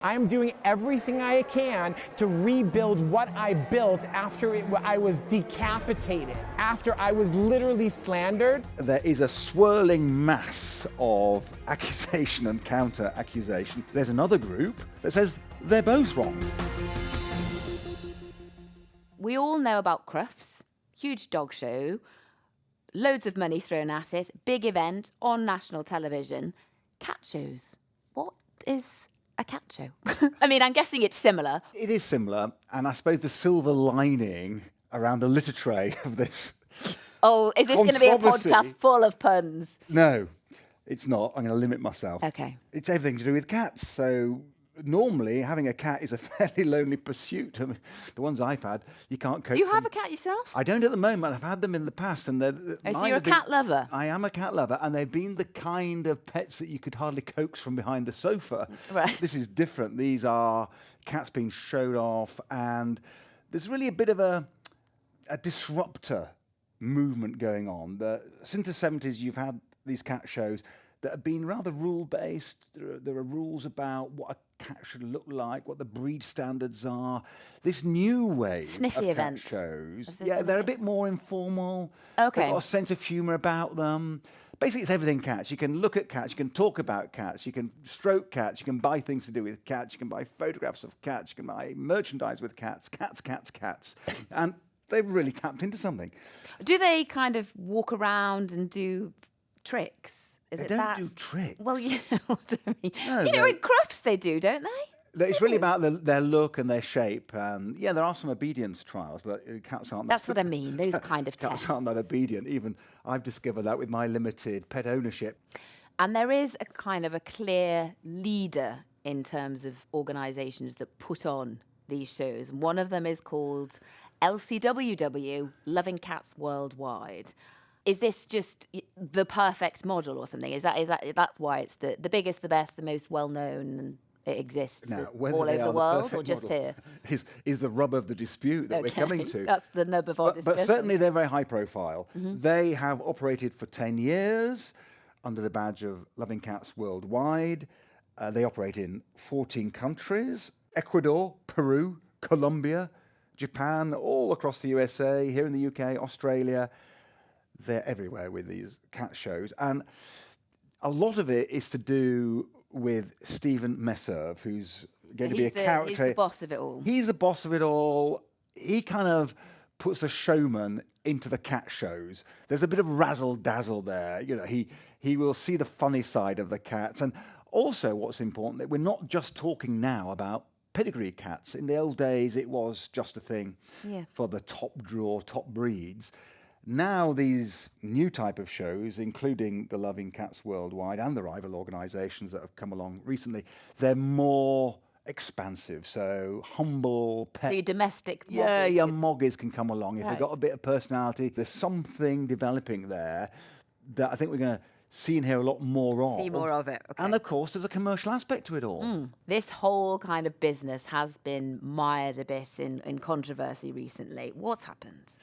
I'm doing everything I can to rebuild what I built after I was decapitated, after I was literally slandered. There is a swirling mass of accusation and counter-accusation. There's another group that says they're both wrong. We all know about Crufts, huge dog show, loads of money thrown at it, big event on national television. Cat shows. What is a cat show? I mean, I'm guessing it's similar. It is similar, and I suppose the silver lining around the litter tray of this Oh, is this going to be a controversy- podcast full of puns? No, it's not. I'm going to limit myself. Okay. It's everything to do with cats. So normally, having a cat is a fairly lonely pursuit. I mean, the ones I've had, you can't coax Do you have them. a cat yourself? I don't at the moment. I've had them in the past, and they're. Oh, so you're a cat lover? I am a cat lover, and they've been the kind of pets that you could hardly coax from behind the sofa. Right. This is different. These are cats being showed off, and there's really a bit of a disruptor movement going on. Since the 70s, you've had these cat shows that have been rather rule-based. There are rules about what a cat should look like, what the breed standards are. This new wave Sniffy of cat events. shows, they're a bit more informal. Okay. They've got a sense of humour about them. Basically, it's everything cats. You can look at cats, you can talk about cats, you can stroke cats, you can buy things to do with cats, you can buy photographs of cats, you can buy merchandise with cats, cats. And they've really tapped into something. Do they kind of walk around and do tricks? Is They it don't that? do tricks. Well, you know what I mean. No, you know, they- in Crufts they do, don't they? It's really about their look and their shape. Yeah, there are some obedience trials, but cats aren't. That's what I mean, those kind of Cats tests. aren't that obedient. Even I've discovered that with my limited pet ownership. And there is a kind of a clear leader in terms of organisations that put on these shows. And one of them is called LCWW, Loving Cats Worldwide. Is this just the perfect model or something? Is that's why it's the biggest, the best, the most well known, and it exists Now, all whether over they the are world, or perfect just model here? is the rub of the dispute that we're coming to. That's the nub of our But discussion. certainly they're very high profile. They have operated for 10 years under the badge of Loving Cats Worldwide. They operate in 14 countries: Ecuador, Peru, Colombia, Japan, all across the USA, here in the UK, Australia. They're everywhere with these cat shows. And a lot of it is to do with Stephen Messerv, who's going to be a character. He's the boss of it all. He's the boss of it all. He kind of puts a showman into the cat shows. There's a bit of razzle-dazzle there. You know, he will see the funny side of the cats. And also what's important, that we're not just talking now about pedigree cats. In the old days, it was just a thing for the top drawer, top breeds. Now these new type of shows, including the Loving Cats Worldwide and the rival organisations that have come along recently, they're more expansive. So humble pet. So your domestic moggies. Yeah, your moggies can come along. If Right. they've got a bit of personality, there's something developing there that I think we're going to see and hear a lot more of. See more of it. Okay. And of course, there's a commercial aspect to it all. This whole kind of business has been mired a bit in controversy recently. What's happened?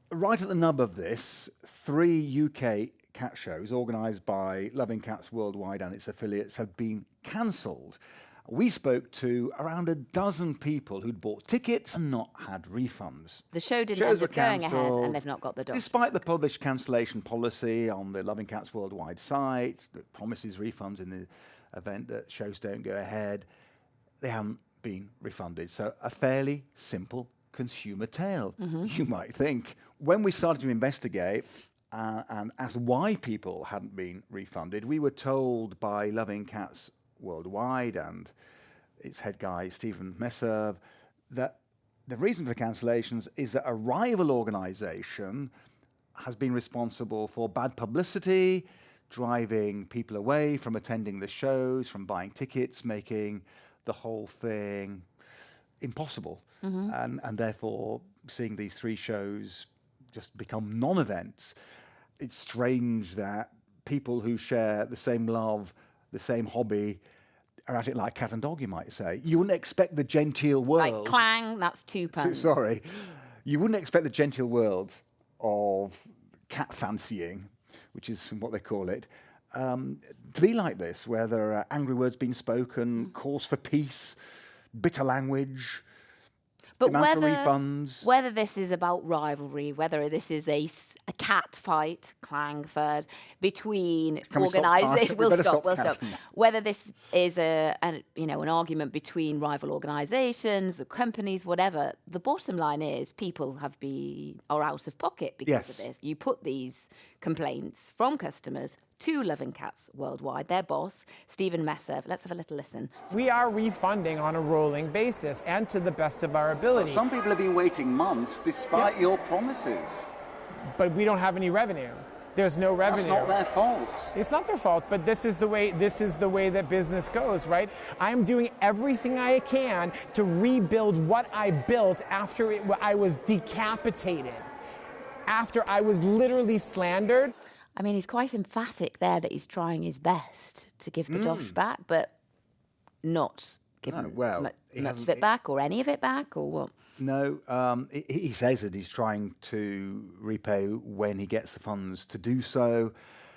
Right at the nub of this, 3 UK cat shows organised by Loving Cats Worldwide and its affiliates have been cancelled. We spoke to around a dozen people who'd bought tickets and not had refunds. The show didn't Shows end up were going ahead, cancelled, and they've not got the dogs. Despite the published cancellation policy on the Loving Cats Worldwide site that promises refunds in the event that shows don't go ahead, they haven't been refunded. So a fairly simple consumer tale, you might think. When we started to investigate and ask why people hadn't been refunded, we were told by Loving Cats Worldwide and its head guy, Stephen Messerv, that the reason for the cancellations is that a rival organisation has been responsible for bad publicity, driving people away from attending the shows, from buying tickets, making the whole thing impossible. And therefore, seeing these 3 shows just become non-events. It's strange that people who share the same love, the same hobby, are at it like cat and dog, you might say. You wouldn't expect the genteel world... Like clang, that's 2 puns. Sorry. You wouldn't expect the genteel world of cat fancying, which is what they call it, to be like this, where there are angry words being spoken, calls for peace, bitter language, But demands for refunds. whether this is about rivalry, whether this is a cat fight, clang third, between Can we stop? organisations, We better stop we'll stop. counting. Whether this is an argument between rival organisations, or companies, whatever, the bottom line is people are out of pocket because of Yes. this. You put these complaints from customers to Loving Cats Worldwide, their boss, Stephen Messer. Let's have a little listen. We are refunding on a rolling basis and to the best of our ability. Some people have been waiting months despite your promises. But we don't have any revenue. There's no revenue. That's not their fault. It's not their fault, but this is the way that business goes, right? I'm doing everything I can to rebuild what I built after I was decapitated, after I was literally slandered. I mean, he's quite emphatic there that he's trying his best to give the dosh back, but not give him he much hasn't- of it back, or any of it back, or what? No, he says that he's trying to repay when he gets the funds to do so.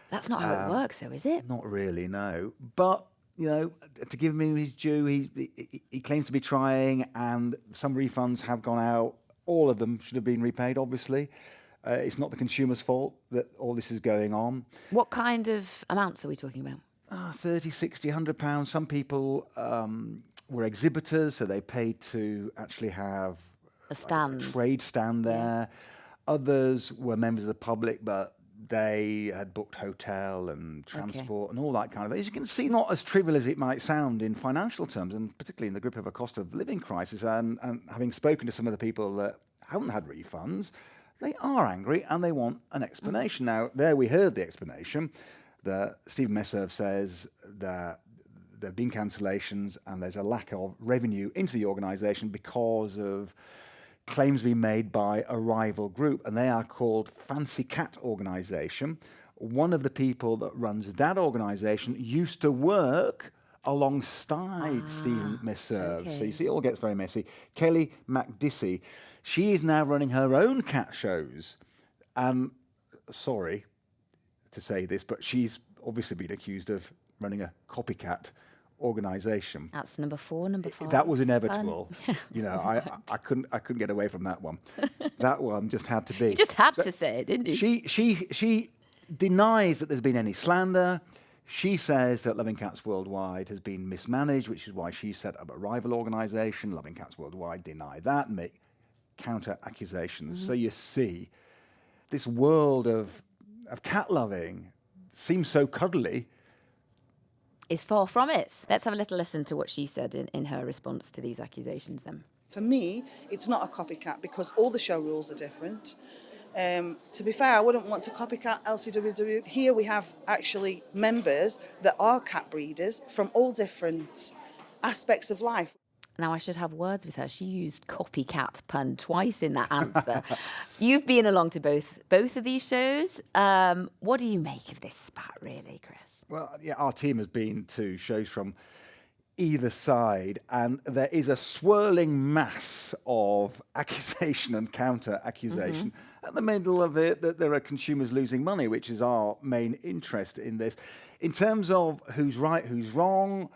That's not how it works, though, is it? Not really, no. But, to give him his due, he claims to be trying, and some refunds have gone out. All of them should have been repaid, obviously. It's not the consumer's fault that all this is going on. What kind of amounts are we talking about? 30, 60, £100. Some people were exhibitors, so they paid to actually have A stand. a trade stand there. Others were members of the public, but they had booked hotel and transport and all that kind of thing. As you can see, not as trivial as it might sound in financial terms, and particularly in the grip of a cost of living crisis. And having spoken to some of the people that haven't had refunds, they are angry and they want an explanation. Now, there we heard the explanation that Stephen Messer says that there have been cancellations and there's a lack of revenue into the organisation because of claims being made by a rival group, and they are called Fancy Cat Organisation. One of the people that runs that organisation used to work alongside Stephen Messer. So you see, it all gets very messy. Kelly McDissey, she is now running her own cat shows. And sorry to say this, but she's obviously been accused of running a copycat organisation. That's number 5. That was inevitable. I couldn't get away from that one. That one just had to be. You just had to say it, didn't you? She denies that there's been any slander. She says that Loving Cats Worldwide has been mismanaged, which is why she set up a rival organisation. Loving Cats Worldwide deny that and make counter accusations. So you see, this world of cat loving seems so cuddly. Is far from it. Let's have a little listen to what she said in her response to these accusations then. For me, it's not a copycat because all the show rules are different. To be fair, I wouldn't want to copycat LCWW. Here we have actually members that are cat breeders from all different aspects of life. Now, I should have words with her. She used copycat pun twice in that answer. You've been along to both of these shows. What do you make of this spat, really, Chris? Well, yeah, our team has been to shows from either side, and there is a swirling mass of accusation and counter-accusation. At the middle of it, that there are consumers losing money, which is our main interest in this. In terms of who's right, who's wrong,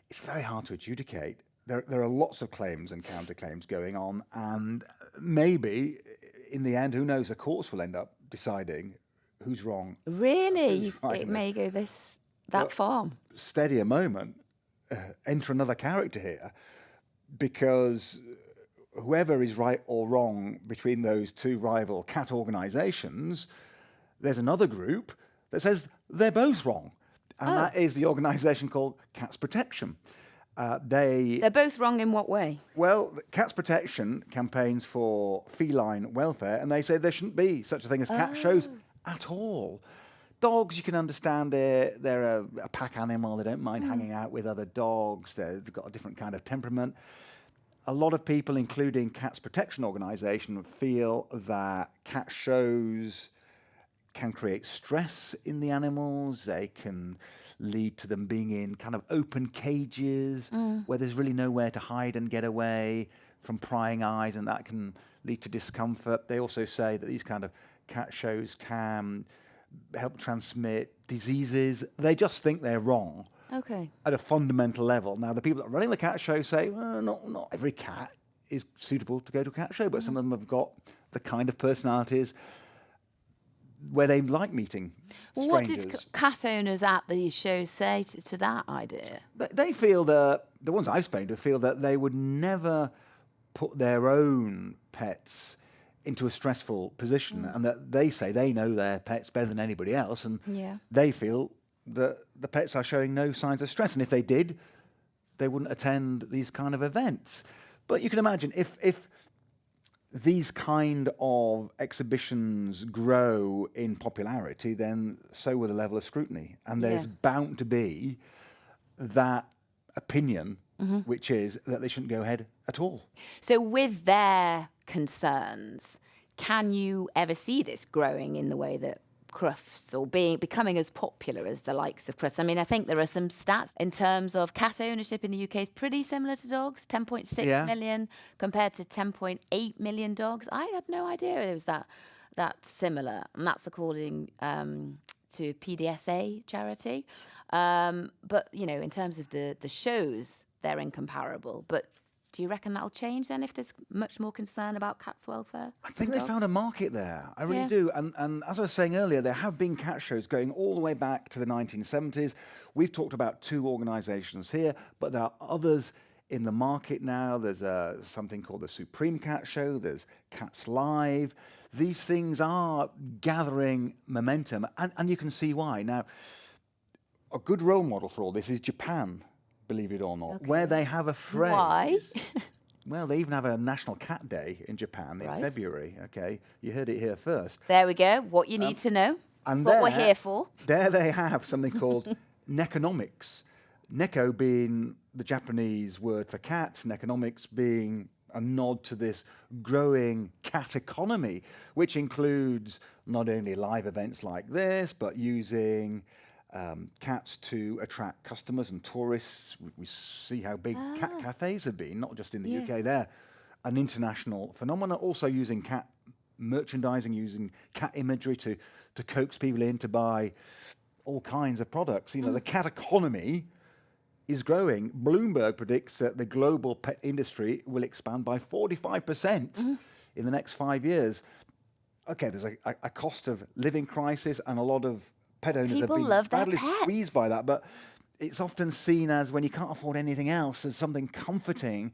it's very hard to adjudicate. There are lots of claims and counterclaims going on, and maybe, in the end, who knows, the courts will end up deciding who's wrong. Really? Who's right It in may go that far. Steady a moment, enter another character here, because whoever is right or wrong between those two rival cat organisations, there's another group that says they're both wrong. And that is the organisation called Cats Protection. They're both wrong in what way? Well, Cats Protection campaigns for feline welfare, and they say there shouldn't be such a thing as cat shows at all. Dogs, you can understand they're a pack animal. They don't mind hanging out with other dogs. They've got a different kind of temperament. A lot of people, including Cats Protection Organisation, feel that cat shows can create stress in the animals. They can lead to them being in kind of open cages where there's really nowhere to hide and get away from prying eyes, and that can lead to discomfort. They also say that these kind of cat shows can help transmit diseases. They just think they're wrong. Okay. At a fundamental level. Now, the people that are running the cat show say, well, not every cat is suitable to go to a cat show, but some of them have got the kind of personalities where they like meeting strangers. What did cat owners at these shows say to that idea? They feel that, the ones I've spoken to feel that they would never put their own pets into a stressful position, and that they say they know their pets better than anybody else, and they feel that the pets are showing no signs of stress, and if they did, they wouldn't attend these kind of events. But you can imagine if these kind of exhibitions grow in popularity, then so will the level of scrutiny, and there's bound to be that opinion, which is that they shouldn't go ahead at all. So with their concerns, can you ever see this growing in the way that Crufts or becoming as popular as the likes of Crufts? I mean, I think there are some stats in terms of cat ownership in the UK is pretty similar to dogs, 10.6 million compared to 10.8 million dogs. I had no idea it was that similar, and that's according to PDSA charity. But, you know, in terms of the shows, they're incomparable. But do you reckon that'll change then if there's much more concern about cats' welfare? I think they found a market there. I really do. And as I was saying earlier, there have been cat shows going all the way back to the 1970s. We've talked about 2 organisations here, but there are others in the market now. There's something called the Supreme Cat Show. There's Cats Live. These things are gathering momentum, and you can see why. Now, a good role model for all this is Japan, believe it or not, where they have a phrase. Why? Well, they even have a National Cat Day in Japan in February. Okay, you heard it here first. There we go. What you need to know. That's what we're here for. There they have something called neconomics. Neko being the Japanese word for cat, neconomics being a nod to this growing cat economy, which includes not only live events like this, but using cats to attract customers and tourists. We see how big cat cafes have been, not just in the UK. They're an international phenomenon. Also using cat merchandising, using cat imagery to coax people in to buy all kinds of products. You know, the cat economy is growing. Bloomberg predicts that the global pet industry will expand by 45% in the next 5 years. Okay, there's a cost of living crisis, and a lot of pet owners People have been love their badly pets. squeezed by that, but it's often seen as, when you can't afford anything else, there's something comforting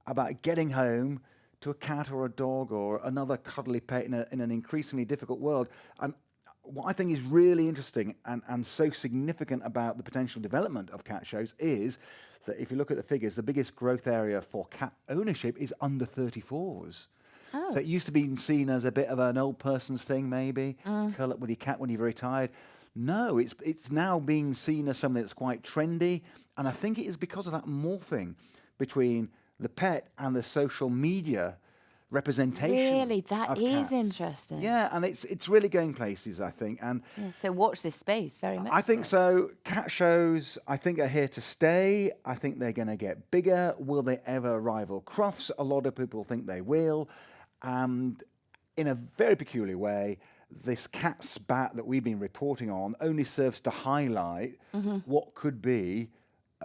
about getting home to a cat or a dog or another cuddly pet in an increasingly difficult world. And what I think is really interesting and so significant about the potential development of cat shows is that if you look at the figures, the biggest growth area for cat ownership is under 34s. So it used to be seen as a bit of an old person's thing, maybe, curl up with your cat when you're very tired. No, it's now being seen as something that's quite trendy, and I think it is because of that morphing between the pet and the social media representation. Really, that is interesting. Yeah, and it's really going places, I think. And so watch this space very much. I think so. Cat shows, I think, are here to stay. I think they're going to get bigger. Will they ever rival Crufts? A lot of people think they will. And in a very peculiar way, this cat spat that we've been reporting on only serves to highlight what could be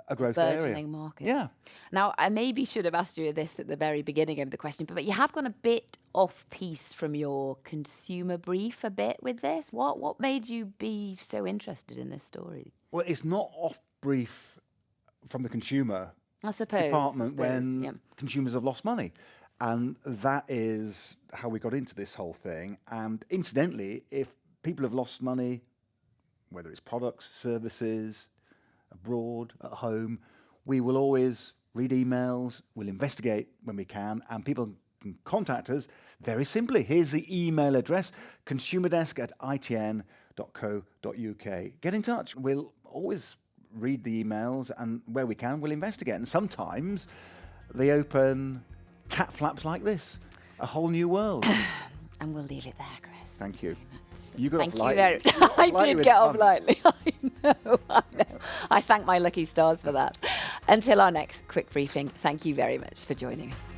a growth burgeoning area. Market. Yeah. Now, I maybe should have asked you this at the very beginning of the question, but you have gone a bit off piece from your consumer brief a bit with this. What made you be so interested in this story? Well, it's not off brief from the consumer department when consumers have lost money. And that is how we got into this whole thing. And incidentally, if people have lost money, whether it's products, services, abroad, at home, we will always read emails, we'll investigate when we can, and people can contact us very simply. Here's the email address, consumerdesk@itn.co.uk. Get in touch. We'll always read the emails, and where we can, we'll investigate. And sometimes they open cat flaps like this, a whole new world. And we'll leave it there, Chris. Thank you. You got Thank off you lightly. very much. I did get off lightly. I know. I thank my lucky stars for that. Until our next quick briefing, thank you very much for joining us.